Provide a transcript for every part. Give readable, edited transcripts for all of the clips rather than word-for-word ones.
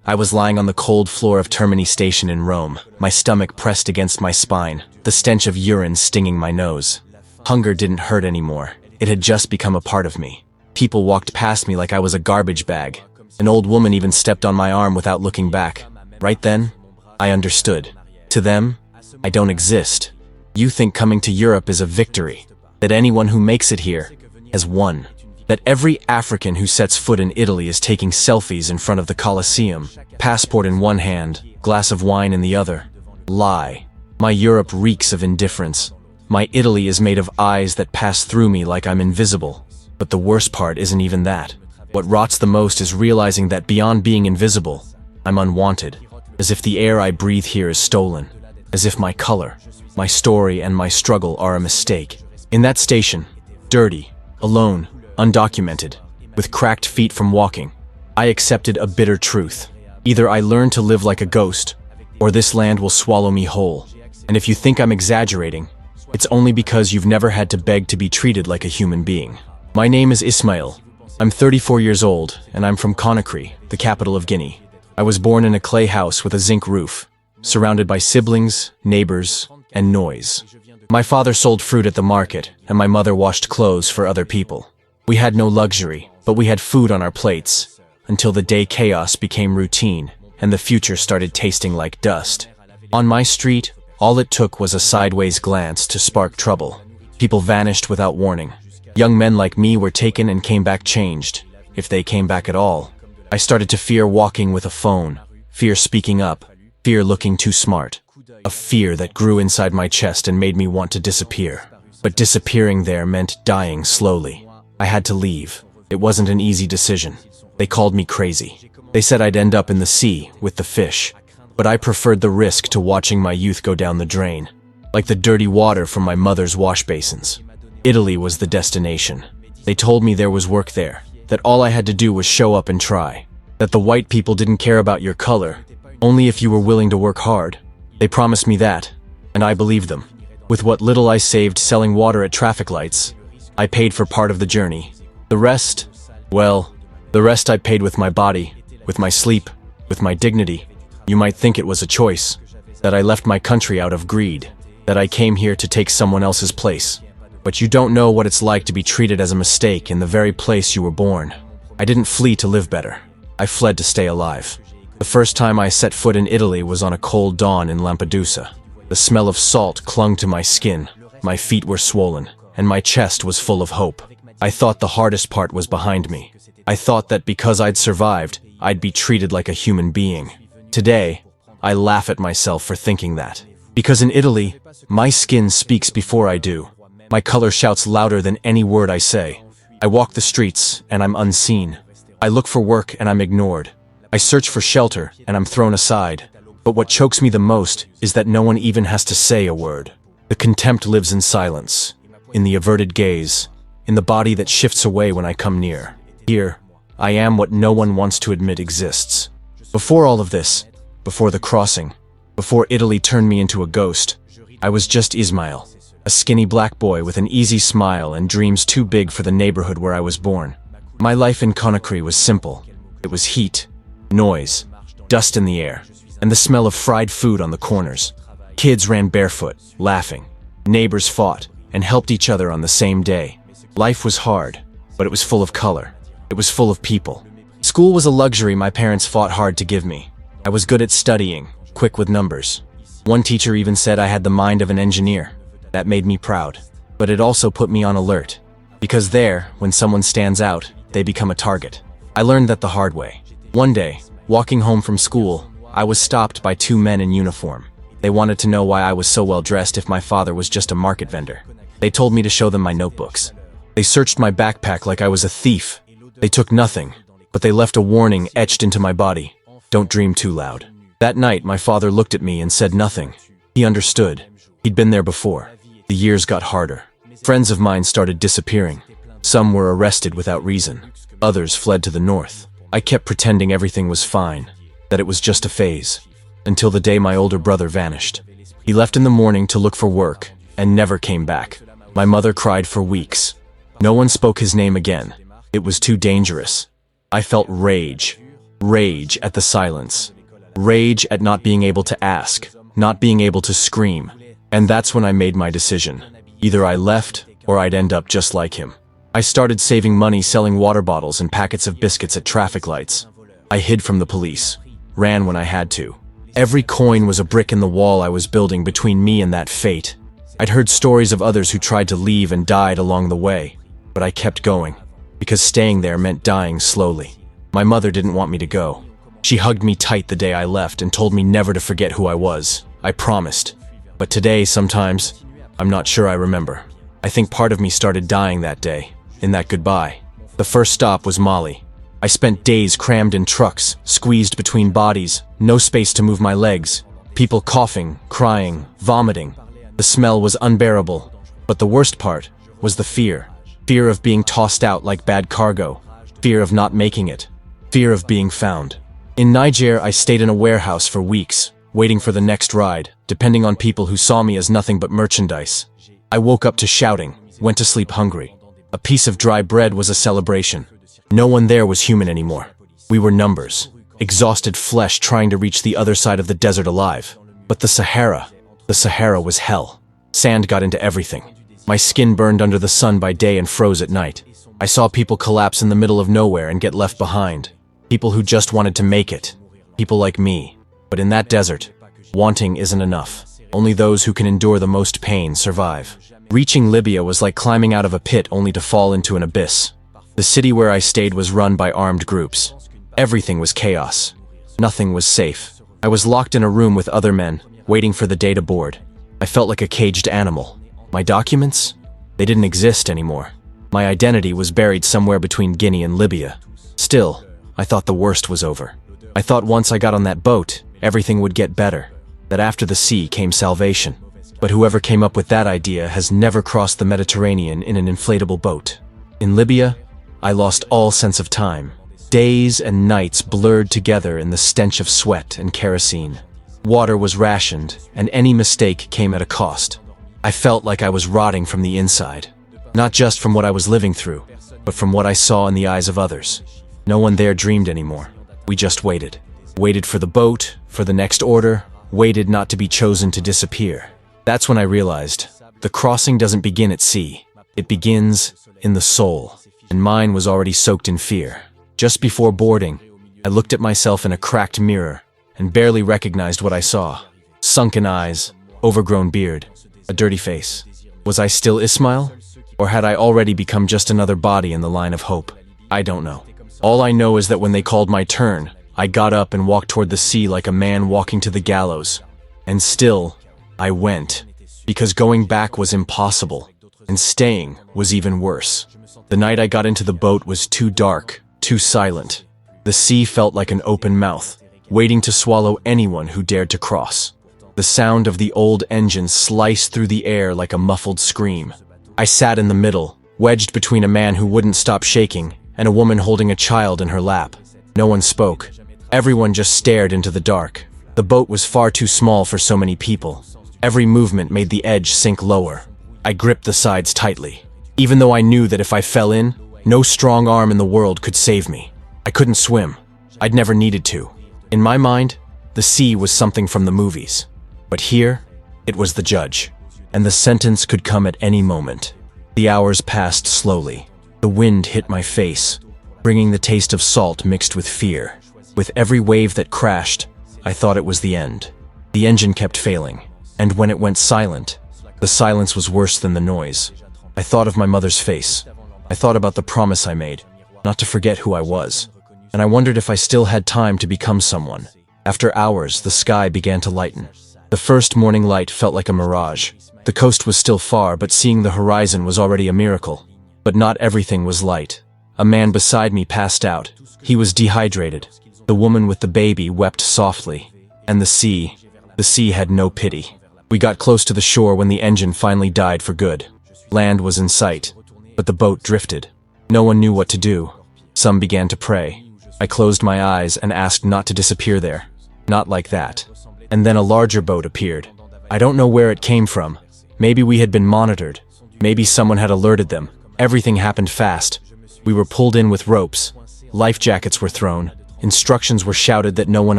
I was lying on the cold floor of Termini Station in Rome, my stomach pressed against my spine, the stench of urine stinging my nose. Hunger didn't hurt anymore. It had just become a part of me. People walked past me like I was a garbage bag. An old woman even stepped on my arm without looking back. Right then, I understood. To them, I don't exist. You think coming to Europe is a victory, that anyone who makes it here has won, that every African who sets foot in Italy is taking selfies in front of the Colosseum, passport in one hand, glass of wine in the other. Lie. My Europe reeks of indifference. My Italy is made of eyes that pass through me like I'm invisible. But the worst part isn't even that. What rots the most is realizing that beyond being invisible, I'm unwanted, as if the air I breathe here is stolen, as if my color, my story, and my struggle are a mistake. In that station, dirty, alone, undocumented, with cracked feet from walking, I accepted a bitter truth. Either I learn to live like a ghost, or this land will swallow me whole. And if you think I'm exaggerating, it's only because you've never had to beg to be treated like a human being. My name is Ismail. I'm 34 years old, and I'm from Conakry, the capital of Guinea. I was born in a clay house with a zinc roof, surrounded by siblings, neighbors, and noise. My father sold fruit at the market, and my mother washed clothes for other people. We had no luxury, but we had food on our plates, until the day chaos became routine, and the future started tasting like dust. On my street, all it took was a sideways glance to spark trouble. People vanished without warning. Young men like me were taken and came back changed, if they came back at all. I started to fear walking with a phone, fear speaking up, fear looking too smart. A fear that grew inside my chest and made me want to disappear. But disappearing there meant dying slowly. I had to leave. It wasn't an easy decision. They called me crazy. They said I'd end up in the sea with the fish. But I preferred the risk to watching my youth go down the drain, like the dirty water from my mother's wash basins. Italy was the destination. They told me there was work there, that all I had to do was show up and try, that the white people didn't care about your color, only if you were willing to work hard. They promised me that, and I believed them. With what little I saved selling water at traffic lights, I paid for part of the journey. The rest, well, the rest I paid with my body, with my sleep, with my dignity. You might think it was a choice, that I left my country out of greed, that I came here to take someone else's place. But you don't know what it's like to be treated as a mistake in the very place you were born. I didn't flee to live better. I fled to stay alive. The first time I set foot in Italy was on a cold dawn in Lampedusa. The smell of salt clung to my skin, my feet were swollen, and my chest was full of hope. I thought the hardest part was behind me. I thought that because I'd survived, I'd be treated like a human being. Today, I laugh at myself for thinking that. Because in Italy, my skin speaks before I do. My color shouts louder than any word I say. I walk the streets, and I'm unseen. I look for work, and I'm ignored. I search for shelter, and I'm thrown aside. But what chokes me the most is that no one even has to say a word. The contempt lives in silence, in the averted gaze, in the body that shifts away when I come near. Here, I am what no one wants to admit exists. Before all of this, before the crossing, before Italy turned me into a ghost, I was just Ismail, a skinny black boy with an easy smile and dreams too big for the neighborhood where I was born. My life in Conakry was simple. It was heat, noise, dust in the air, and the smell of fried food on the corners. Kids ran barefoot, laughing. Neighbors fought and helped each other on the same day. Life was hard, but it was full of color. It was full of people. School was a luxury my parents fought hard to give me. I was good at studying, quick with numbers. One teacher even said I had the mind of an engineer. That made me proud. But it also put me on alert. Because there, when someone stands out, they become a target. I learned that the hard way. One day, walking home from school, I was stopped by two men in uniform. They wanted to know why I was so well dressed if my father was just a market vendor. They told me to show them my notebooks. They searched my backpack like I was a thief. They took nothing, but they left a warning etched into my body. Don't dream too loud. That night, my father looked at me and said nothing. He understood. He'd been there before. The years got harder. Friends of mine started disappearing. Some were arrested without reason. Others fled to the north. I kept pretending everything was fine, that it was just a phase, until the day my older brother vanished. He left in the morning to look for work, and never came back. My mother cried for weeks. No one spoke his name again. It was too dangerous. I felt rage. Rage at the silence. Rage at not being able to ask, not being able to scream. And that's when I made my decision. Either I left, or I'd end up just like him. I started saving money selling water bottles and packets of biscuits at traffic lights. I hid from the police. Ran when I had to. Every coin was a brick in the wall I was building between me and that fate. I'd heard stories of others who tried to leave and died along the way, but I kept going, because staying there meant dying slowly. My mother didn't want me to go. She hugged me tight the day I left and told me never to forget who I was. I promised. But today, sometimes, I'm not sure I remember. I think part of me started dying that day, in that goodbye. The first stop was Mali. I spent days crammed in trucks, squeezed between bodies, no space to move my legs, people coughing, crying, vomiting. The smell was unbearable, but the worst part was the fear. Fear of being tossed out like bad cargo, fear of not making it, fear of being found. In Niger, I stayed in a warehouse for weeks, waiting for the next ride, depending on people who saw me as nothing but merchandise. I woke up to shouting, went to sleep hungry. A piece of dry bread was a celebration. No one there was human anymore. We were numbers, exhausted flesh trying to reach the other side of the desert alive. But the Sahara was hell. Sand got into everything. My skin burned under the sun by day and froze at night. I saw people collapse in the middle of nowhere and get left behind. People who just wanted to make it. People like me. But in that desert, wanting isn't enough. Only those who can endure the most pain survive. Reaching Libya was like climbing out of a pit only to fall into an abyss. The city where I stayed was run by armed groups. Everything was chaos. Nothing was safe. I was locked in a room with other men, waiting for the day to board. I felt like a caged animal. My documents? They didn't exist anymore. My identity was buried somewhere between Guinea and Libya. Still, I thought the worst was over. I thought once I got on that boat, everything would get better. That after the sea came salvation. But whoever came up with that idea has never crossed the Mediterranean in an inflatable boat. In Libya, I lost all sense of time. Days and nights blurred together in the stench of sweat and kerosene. Water was rationed, and any mistake came at a cost. I felt like I was rotting from the inside. Not just from what I was living through, but from what I saw in the eyes of others. No one there dreamed anymore. We just waited. Waited for the boat, for the next order, waited not to be chosen to disappear. That's when I realized, the crossing doesn't begin at sea. It begins in the soul, and mine was already soaked in fear. Just before boarding, I looked at myself in a cracked mirror and barely recognized what I saw. Sunken eyes, overgrown beard, a dirty face. Was I still Ismail? Or had I already become just another body in the line of hope? I don't know. All I know is that when they called my turn, I got up and walked toward the sea like a man walking to the gallows. And still, I went, because going back was impossible, and staying was even worse. The night I got into the boat was too dark, too silent. The sea felt like an open mouth, waiting to swallow anyone who dared to cross. The sound of the old engine sliced through the air like a muffled scream. I sat in the middle, wedged between a man who wouldn't stop shaking and a woman holding a child in her lap. No one spoke. Everyone just stared into the dark. The boat was far too small for so many people. Every movement made the edge sink lower. I gripped the sides tightly, even though I knew that if I fell in, no strong arm in the world could save me. I couldn't swim. I'd never needed to. In my mind, the sea was something from the movies. But here, it was the judge, and the sentence could come at any moment. The hours passed slowly. The wind hit my face, bringing the taste of salt mixed with fear. With every wave that crashed, I thought it was the end. The engine kept failing, and when it went silent, the silence was worse than the noise. I thought of my mother's face. I thought about the promise I made, not to forget who I was. And I wondered if I still had time to become someone. After hours, the sky began to lighten. The first morning light felt like a mirage. The coast was still far, but seeing the horizon was already a miracle. But not everything was light. A man beside me passed out. He was dehydrated. The woman with the baby wept softly. And the sea had no pity. We got close to the shore when the engine finally died for good. Land was in sight, but the boat drifted. No one knew what to do. Some began to pray. I closed my eyes and asked not to disappear there. Not like that. And then a larger boat appeared. I don't know where it came from. Maybe we had been monitored. Maybe someone had alerted them. Everything happened fast. We were pulled in with ropes. Life jackets were thrown. Instructions were shouted that no one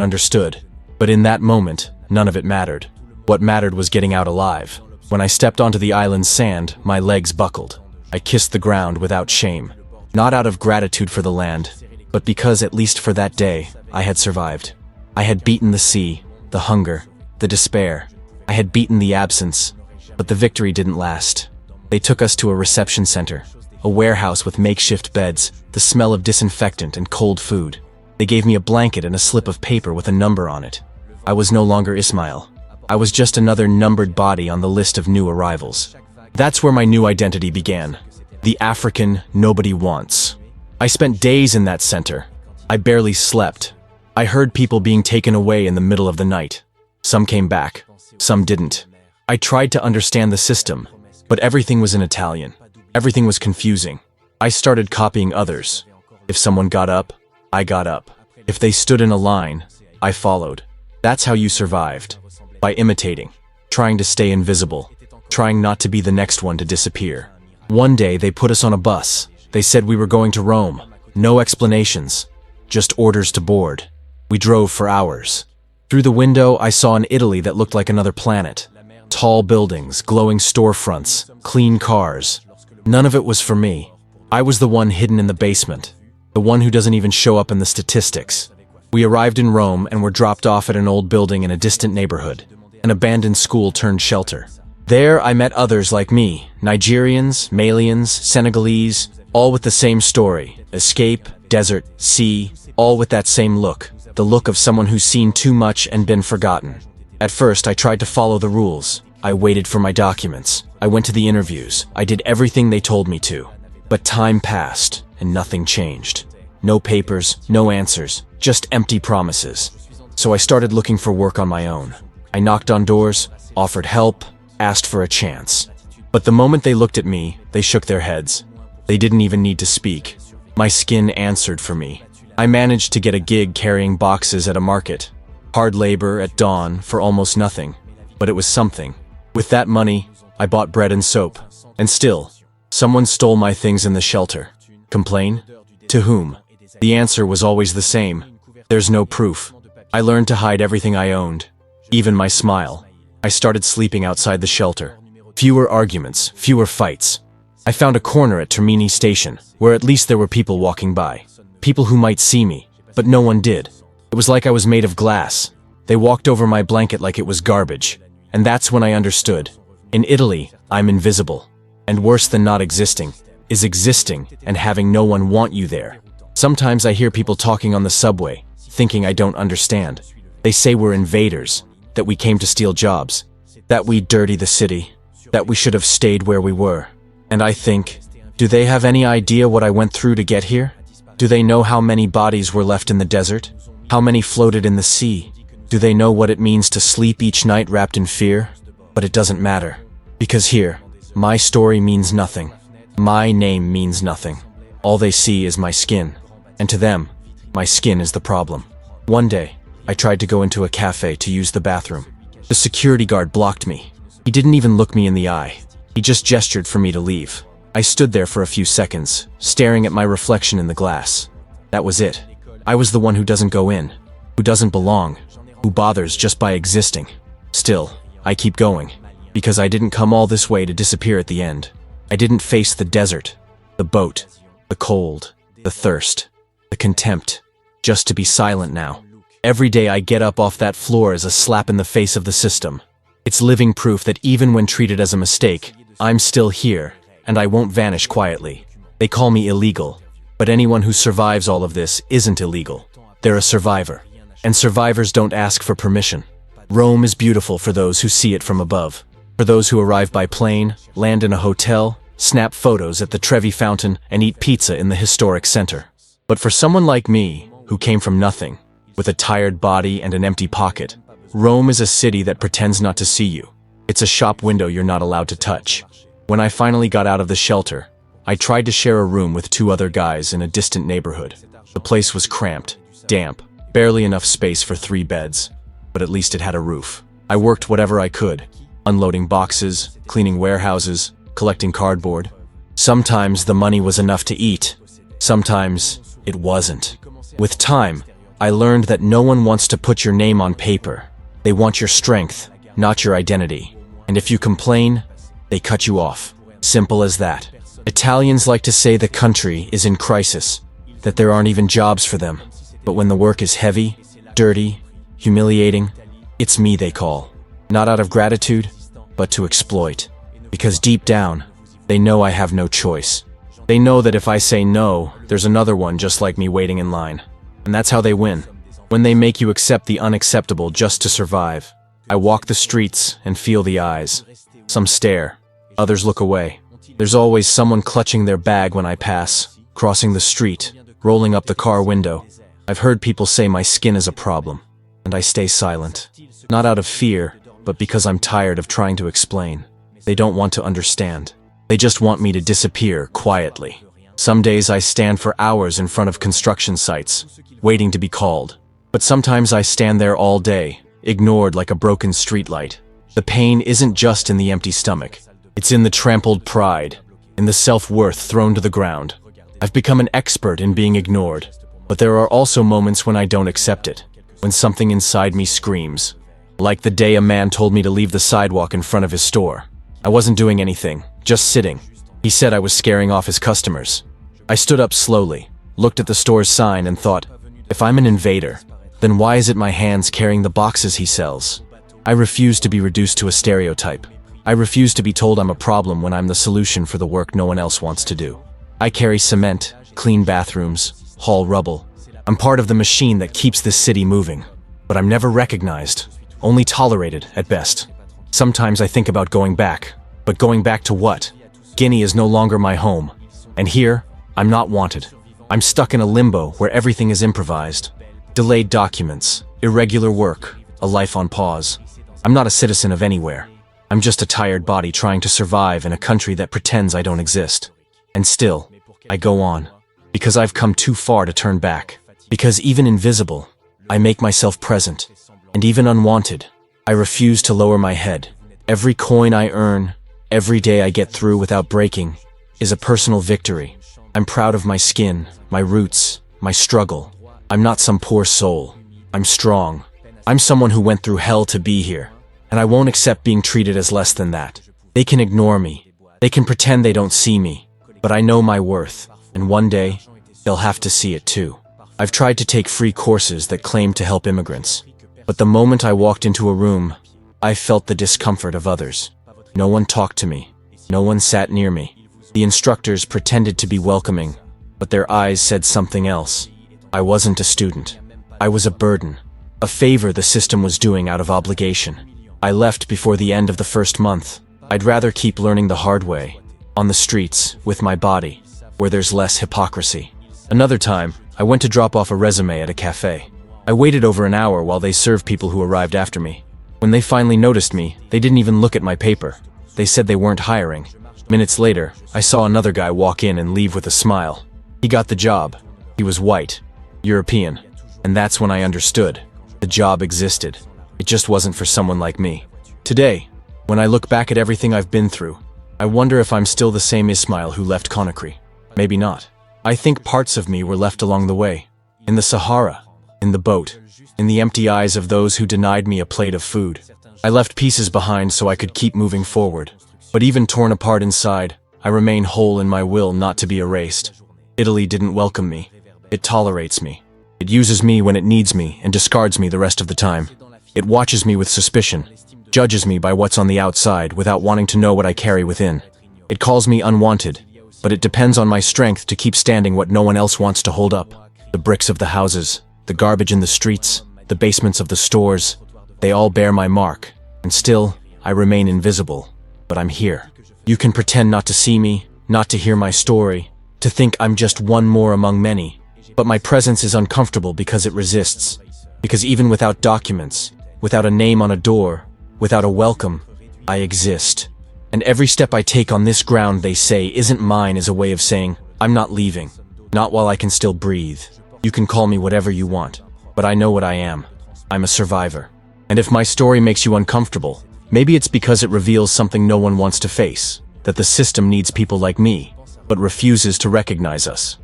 understood. But in that moment, none of it mattered. What mattered was getting out alive. When I stepped onto the island's sand, my legs buckled. I kissed the ground without shame. Not out of gratitude for the land, but because, at least for that day, I had survived. I had beaten the sea, the hunger, the despair. I had beaten the absence, but the victory didn't last. They took us to a reception center, a warehouse with makeshift beds, the smell of disinfectant and cold food. They gave me a blanket and a slip of paper with a number on it. I was no longer Ismail. I was just another numbered body on the list of new arrivals. That's where my new identity began. The African nobody wants. I spent days in that center. I barely slept. I heard people being taken away in the middle of the night. Some came back. Some didn't. I tried to understand the system, but everything was in Italian. Everything was confusing. I started copying others. If someone got up, I got up. If they stood in a line, I followed. That's how you survived. By imitating. Trying to stay invisible. Trying not to be the next one to disappear. One day they put us on a bus. They said we were going to Rome. No explanations. Just orders to board. We drove for hours. Through the window, I saw an Italy that looked like another planet. Tall buildings, glowing storefronts, clean cars. None of it was for me. I was the one hidden in the basement. The one who doesn't even show up in the statistics. We arrived in Rome and were dropped off at an old building in a distant neighborhood. An abandoned school turned shelter. There I met others like me, Nigerians, Malians, Senegalese, all with the same story. Escape, desert, sea, all with that same look. The look of someone who's seen too much and been forgotten. At first I tried to follow the rules. I waited for my documents. I went to the interviews. I did everything they told me to. But time passed and nothing changed. No papers, no answers, just empty promises. So I started looking for work on my own. I knocked on doors, offered help, asked for a chance. But the moment they looked at me, they shook their heads. They didn't even need to speak. My skin answered for me. I managed to get a gig carrying boxes at a market. Hard labor at dawn for almost nothing. But it was something. With that money, I bought bread and soap. And still, someone stole my things in the shelter. Complain? To whom? The answer was always the same. There's no proof. I learned to hide everything I owned. Even my smile. I started sleeping outside the shelter. Fewer arguments, fewer fights. I found a corner at Termini station, where at least there were people walking by. People who might see me, but no one did. It was like I was made of glass. They walked over my blanket like it was garbage. And that's when I understood. In Italy, I'm invisible. And worse than not existing, is existing and having no one want you there. Sometimes I hear people talking on the subway, thinking I don't understand. They say we're invaders, that we came to steal jobs, that we dirty the city, that we should have stayed where we were. And I think, do they have any idea what I went through to get here? Do they know how many bodies were left in the desert? How many floated in the sea? Do they know what it means to sleep each night wrapped in fear? But it doesn't matter. Because here, my story means nothing. My name means nothing. All they see is my skin. And to them, my skin is the problem. One day, I tried to go into a cafe to use the bathroom. The security guard blocked me. He didn't even look me in the eye. He just gestured for me to leave. I stood there for a few seconds, staring at my reflection in the glass. That was it. I was the one who doesn't go in, who doesn't belong, who bothers just by existing. Still, I keep going, because I didn't come all this way to disappear at the end. I didn't face the desert, the boat, the cold, the thirst, the contempt, just to be silent now. Every day I get up off that floor is a slap in the face of the system. It's living proof that even when treated as a mistake, I'm still here, and I won't vanish quietly. They call me illegal, but anyone who survives all of this isn't illegal. They're a survivor, and survivors don't ask for permission. Rome is beautiful for those who see it from above. For those who arrive by plane, land in a hotel, snap photos at the Trevi Fountain, and eat pizza in the historic center. But for someone like me, who came from nothing, with a tired body and an empty pocket, Rome is a city that pretends not to see you. It's a shop window you're not allowed to touch. When I finally got out of the shelter, I tried to share a room with 2 other guys in a distant neighborhood. The place was cramped, damp, barely enough space for 3 beds, but at least it had a roof. I worked whatever I could, unloading boxes, cleaning warehouses, collecting cardboard. Sometimes the money was enough to eat. Sometimes It wasn't. With time, I learned that no one wants to put your name on paper. They want your strength, not your identity. And if you complain, they cut you off. Simple as that. Italians like to say the country is in crisis, that there aren't even jobs for them. But when the work is heavy, dirty, humiliating, it's me they call. Not out of gratitude, but to exploit. Because deep down, they know I have no choice. They know that if I say no, there's another one just like me waiting in line. And that's how they win. When they make you accept the unacceptable just to survive. I walk the streets and feel the eyes. Some stare, others look away. There's always someone clutching their bag when I pass, crossing the street, rolling up the car window. I've heard people say my skin is a problem, and I stay silent. Not out of fear, but because I'm tired of trying to explain. They don't want to understand. They just want me to disappear quietly. Some days I stand for hours in front of construction sites, waiting to be called. But sometimes I stand there all day, ignored like a broken streetlight. The pain isn't just in the empty stomach. It's in the trampled pride, in the self-worth thrown to the ground. I've become an expert in being ignored, but there are also moments when I don't accept it, when something inside me screams. Like the day a man told me to leave the sidewalk in front of his store. I wasn't doing anything, just sitting. He said I was scaring off his customers. I stood up slowly, looked at the store's sign and thought, if I'm an invader, then why is it my hands carrying the boxes he sells? I refuse to be reduced to a stereotype. I refuse to be told I'm a problem when I'm the solution for the work no one else wants to do. I carry cement, clean bathrooms, haul rubble. I'm part of the machine that keeps this city moving. But I'm never recognized, only tolerated at best. Sometimes I think about going back. But going back to what? Guinea is no longer my home. And here, I'm not wanted. I'm stuck in a limbo where everything is improvised. Delayed documents, irregular work, a life on pause. I'm not a citizen of anywhere. I'm just a tired body trying to survive in a country that pretends I don't exist. And still, I go on. Because I've come too far to turn back. Because even invisible, I make myself present. And even unwanted, I refuse to lower my head. Every coin I earn, every day I get through without breaking, is a personal victory. I'm proud of my skin, my roots, my struggle. I'm not some poor soul. I'm strong. I'm someone who went through hell to be here. And I won't accept being treated as less than that. They can ignore me. They can pretend they don't see me. But I know my worth. And one day, they'll have to see it too. I've tried to take free courses that claim to help immigrants. But the moment I walked into a room, I felt the discomfort of others. No one talked to me. No one sat near me. The instructors pretended to be welcoming, but their eyes said something else. I wasn't a student. I was a burden. A favor the system was doing out of obligation. I left before the end of the first month. I'd rather keep learning the hard way. On the streets, with my body, where there's less hypocrisy. Another time, I went to drop off a resume at a cafe. I waited over an hour while they served people who arrived after me. When they finally noticed me, they didn't even look at my paper. They said they weren't hiring. Minutes later, I saw another guy walk in and leave with a smile. He got the job. He was white, European. And that's when I understood. The job existed. It just wasn't for someone like me. Today, when I look back at everything I've been through, I wonder if I'm still the same Ismail who left Conakry. Maybe not. I think parts of me were left along the way. In the Sahara, in the boat, in the empty eyes of those who denied me a plate of food. I left pieces behind so I could keep moving forward. But even torn apart inside, I remain whole in my will not to be erased. Italy didn't welcome me. It tolerates me. It uses me when it needs me and discards me the rest of the time. It watches me with suspicion, judges me by what's on the outside without wanting to know what I carry within. It calls me unwanted, but it depends on my strength to keep standing what no one else wants to hold up. The bricks of the houses, the garbage in the streets, the basements of the stores, they all bear my mark, and still, I remain invisible. But I'm here. You can pretend not to see me, not to hear my story, to think I'm just one more among many. But my presence is uncomfortable because it resists. Because even without documents, without a name on a door, without a welcome, I exist. And every step I take on this ground they say isn't mine is a way of saying, I'm not leaving. Not while I can still breathe. You can call me whatever you want, but I know what I am. I'm a survivor. And if my story makes you uncomfortable, maybe it's because it reveals something no one wants to face, that the system needs people like me, but refuses to recognize us.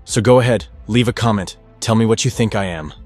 So go ahead, Leave a comment. Tell me what you think I am.